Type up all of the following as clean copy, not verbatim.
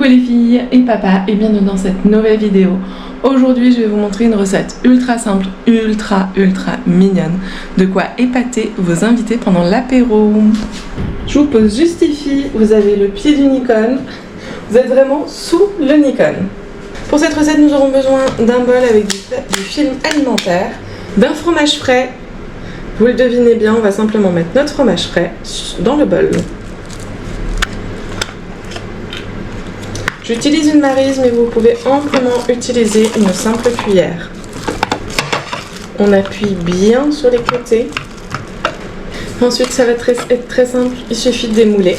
Coucou les filles et papa et bienvenue dans cette nouvelle vidéo. Aujourd'hui je vais vous montrer une recette ultra simple, ultra mignonne. De quoi épater vos invités pendant l'apéro. Je vous pose juste ici, vous avez le pied du Nikon. Vous êtes vraiment sous le Nikon. Pour cette recette nous aurons besoin d'un bol avec du film alimentaire, d'un fromage frais. Vous le devinez bien, on va simplement mettre notre fromage frais dans le bol. J'utilise une maryse, mais vous pouvez amplement utiliser une simple cuillère. On appuie bien sur les côtés. Ensuite, ça va être très simple, il suffit de démouler.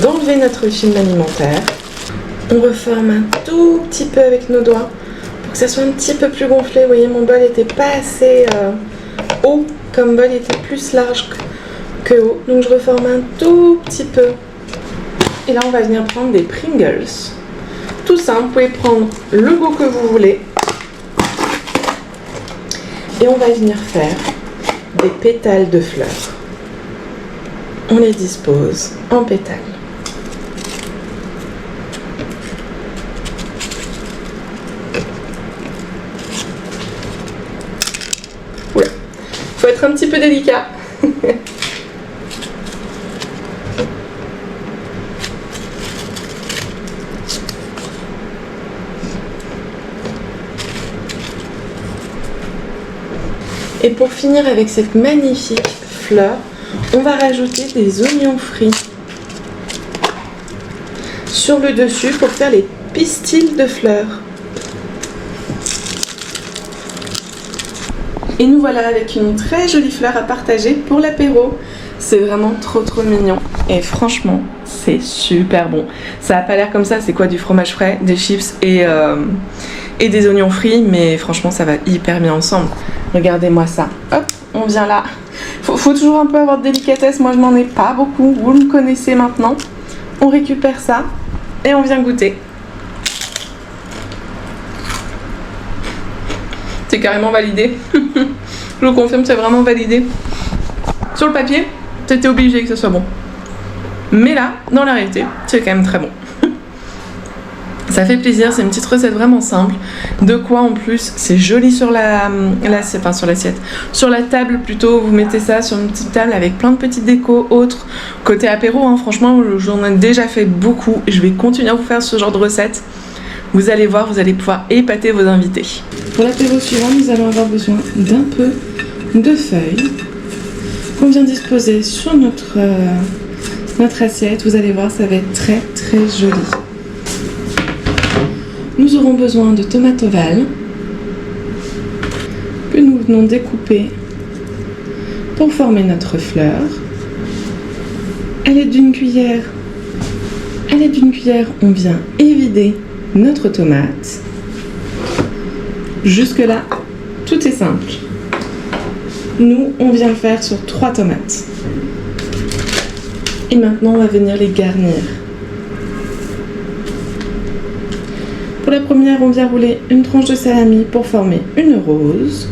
D'enlever notre film alimentaire. On reforme un tout petit peu avec nos doigts pour que ça soit un petit peu plus gonflé. Vous voyez, mon bol n'était pas assez haut, comme bol était plus large que haut. Donc je reforme un tout petit peu. Et là, on va venir prendre des Pringles. Tout simple, vous pouvez prendre le goût que vous voulez. Et on va venir faire des pétales de fleurs. On les dispose en pétales. Oula, faut être un petit peu délicat. Et pour finir avec cette magnifique fleur, on va rajouter des oignons frits sur le dessus pour faire les pistils de fleurs. Et nous voilà avec une très jolie fleur à partager pour l'apéro. C'est vraiment trop mignon et franchement c'est super bon. Ça n'a pas l'air comme ça, c'est quoi, du fromage frais, des chips et des oignons frits, mais franchement ça va hyper bien ensemble. Regardez-moi ça, hop, on vient là. Faut toujours un peu avoir de délicatesse, moi je n'en ai pas beaucoup, vous le connaissez maintenant. On récupère ça et on vient goûter. C'est carrément validé, je vous confirme, c'est vraiment validé. Sur le papier, c'était obligé que ce soit bon. Mais là, dans la réalité, c'est quand même très bon. Ça fait plaisir, c'est une petite recette vraiment simple. De quoi en plus, c'est joli sur sur l'assiette. Sur la table plutôt, vous mettez ça sur une petite table avec plein de petites décos autres. Côté apéro, hein, franchement, j'en ai déjà fait beaucoup. Je vais continuer à vous faire ce genre de recette. Vous allez voir, vous allez pouvoir épater vos invités. Pour l'apéro suivant, nous allons avoir besoin d'un peu de feuilles qu'on vient disposer sur notre assiette. Vous allez voir, ça va être très joli. Nous aurons besoin de tomates ovales que nous venons découper pour former notre fleur. À l'aide d'une cuillère, on vient évider notre tomate. Jusque là, tout est simple. Nous, on vient le faire sur 3 tomates. Et maintenant, on va venir les garnir. Pour la première, on vient rouler une tranche de salami pour former une rose.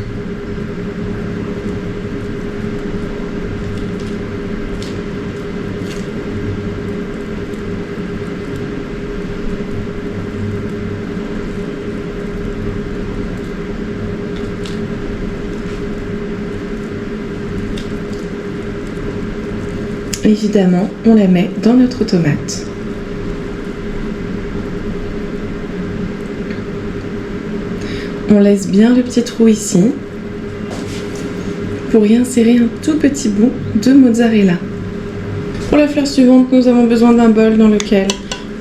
Évidemment, on la met dans notre tomate. On laisse bien le petit trou ici pour y insérer un tout petit bout de mozzarella. Pour la fleur suivante, nous avons besoin d'un bol dans lequel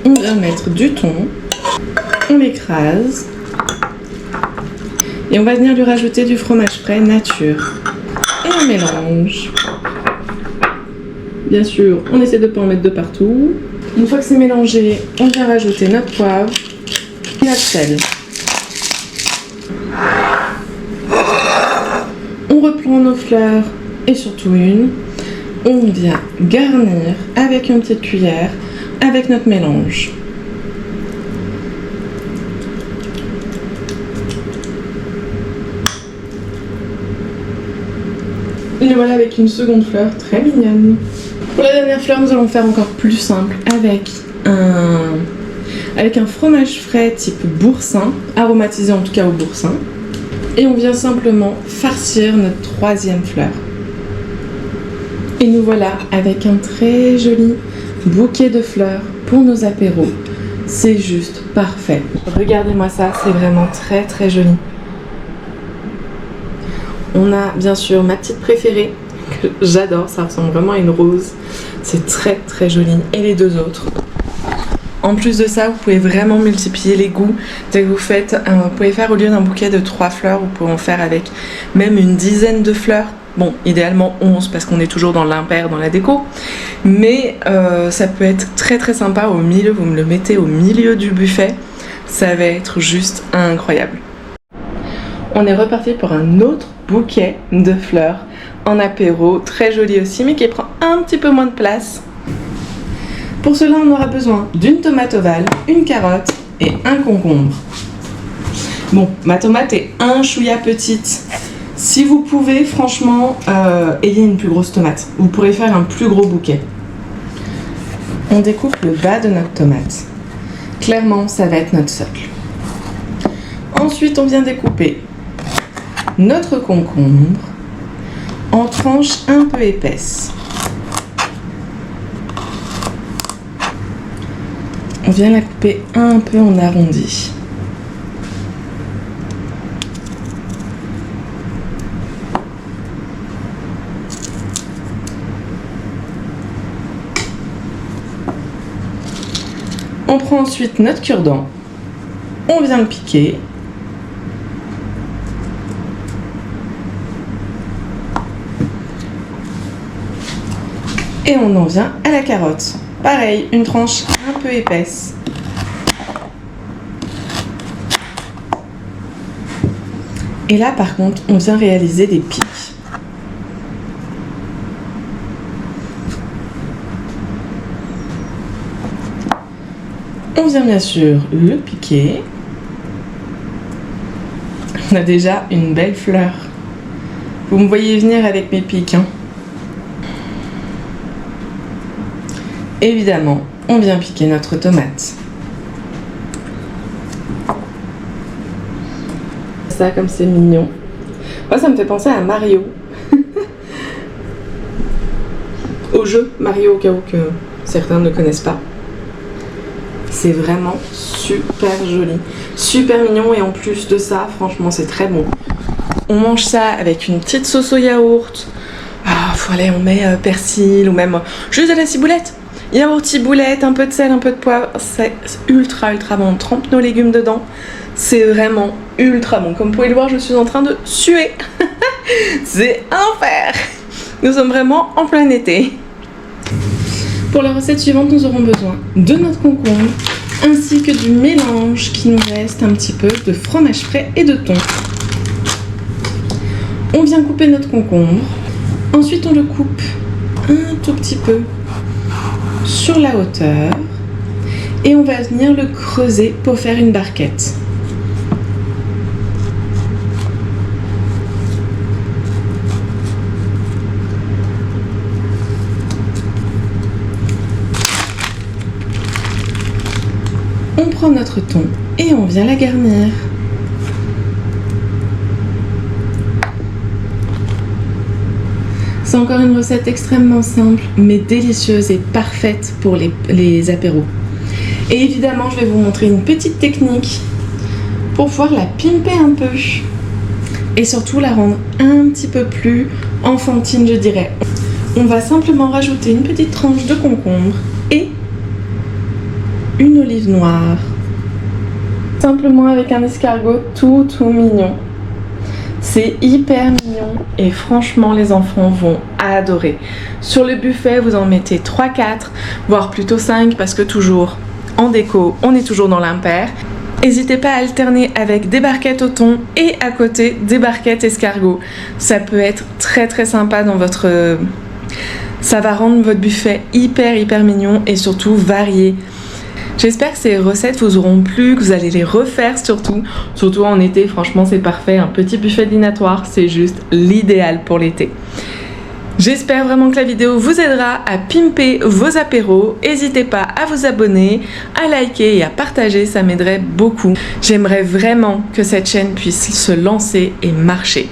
on vient mettre du thon, on l'écrase et on va venir lui rajouter du fromage frais nature et on mélange. Bien sûr, on essaie de ne pas en mettre de partout. Une fois que c'est mélangé, on vient rajouter notre poivre et notre sel. On reprend nos fleurs et surtout une. On vient garnir avec une petite cuillère avec notre mélange. Et voilà avec une seconde fleur très mignonne. Pour la dernière fleur, nous allons faire encore plus simple avec un fromage frais type boursin, aromatisé en tout cas au boursin. Et on vient simplement farcir notre troisième fleur. Et nous voilà avec un très joli bouquet de fleurs pour nos apéros. C'est juste parfait. Regardez-moi ça, c'est vraiment très très joli. On a bien sûr ma petite préférée, que j'adore, ça ressemble vraiment à une rose. C'est très très joli. Et les deux autres. En plus de ça, vous pouvez vraiment multiplier les goûts. Dès que vous faites, vous pouvez faire au lieu d'un bouquet de 3 fleurs, vous pouvez en faire avec même une dizaine de fleurs. Bon, idéalement 11 parce qu'on est toujours dans l'impair dans la déco. Mais ça peut être très très sympa au milieu, vous me le mettez au milieu du buffet. Ça va être juste incroyable. On est reparti pour un autre bouquet de fleurs en apéro, très joli aussi, mais qui prend un petit peu moins de place. Pour cela, on aura besoin d'une tomate ovale, une carotte et un concombre. Bon, ma tomate est un chouïa petite. Si vous pouvez, franchement, ayez une plus grosse tomate. Vous pourrez faire un plus gros bouquet. On découpe le bas de notre tomate. Clairement, ça va être notre socle. Ensuite, on vient découper notre concombre en tranches un peu épaisses. On vient la couper un peu en arrondi. On prend ensuite notre cure-dent, on vient le piquer. Et on en vient à la carotte. Pareil, une tranche un peu épaisse. Et là par contre, on vient réaliser des pics. On vient bien sûr le piquer. On a déjà une belle fleur. Vous me voyez venir avec mes pics, hein. Évidemment, on vient piquer notre tomate. Ça, comme c'est mignon. Moi, ça me fait penser à Mario. Au jeu Mario, au cas où que certains ne connaissent pas. C'est vraiment super joli, super mignon et en plus de ça, franchement, c'est très bon. On mange ça avec une petite sauce au yaourt. Ah, allez, on met persil ou même juste de la ciboulette. Yaourt, ciboulette, un peu de sel, un peu de poivre. C'est ultra bon. On trempe nos légumes dedans. C'est vraiment ultra bon. Comme vous pouvez le voir, je suis en train de suer. C'est enfer. Nous sommes vraiment en plein été. Pour la recette suivante, nous aurons besoin de notre concombre ainsi que du mélange qui nous reste un petit peu de fromage frais et de thon. On vient couper notre concombre. Ensuite, on le coupe un tout petit peu sur la hauteur et on va venir le creuser pour faire une barquette. On prend notre thon et on vient la garnir. C'est encore une recette extrêmement simple, mais délicieuse et parfaite pour les apéros. Et évidemment, je vais vous montrer une petite technique pour pouvoir la pimper un peu. Et surtout la rendre un petit peu plus enfantine, je dirais. On va simplement rajouter une petite tranche de concombre et une olive noire. Simplement avec un escargot tout mignon. C'est hyper mignon et franchement les enfants vont adorer. Sur le buffet, vous en mettez 3-4, voire plutôt 5 parce que toujours en déco, on est toujours dans l'impair. N'hésitez pas à alterner avec des barquettes au thon et à côté des barquettes escargots. Ça peut être très sympa dans votre... Ça va rendre votre buffet hyper mignon et surtout varié. J'espère que ces recettes vous auront plu, que vous allez les refaire surtout en été. Franchement, c'est parfait. Un petit buffet dînatoire, c'est juste l'idéal pour l'été. J'espère vraiment que la vidéo vous aidera à pimper vos apéros. N'hésitez pas à vous abonner, à liker et à partager, ça m'aiderait beaucoup. J'aimerais vraiment que cette chaîne puisse se lancer et marcher.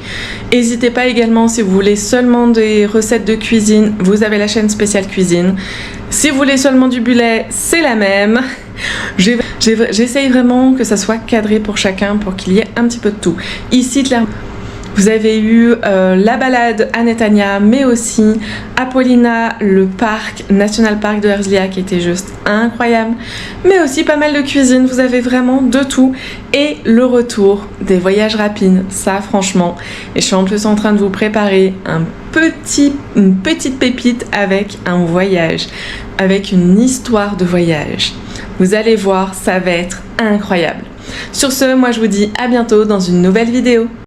N'hésitez pas également, si vous voulez seulement des recettes de cuisine, vous avez la chaîne spéciale cuisine. Si vous voulez seulement du bullet, c'est la même. J'essaye vraiment que ça soit cadré pour chacun, pour qu'il y ait un petit peu de tout. Ici, clairement, vous avez eu la balade à Netanya, mais aussi Apollina, le parc, National Park de Herzliya qui était juste incroyable, mais aussi pas mal de cuisine, vous avez vraiment de tout, et le retour des voyages rapides, ça franchement, et je suis en plus en train de vous préparer une petite pépite avec un voyage, avec une histoire de voyage. Vous allez voir, ça va être incroyable. Sur ce, moi je vous dis à bientôt dans une nouvelle vidéo.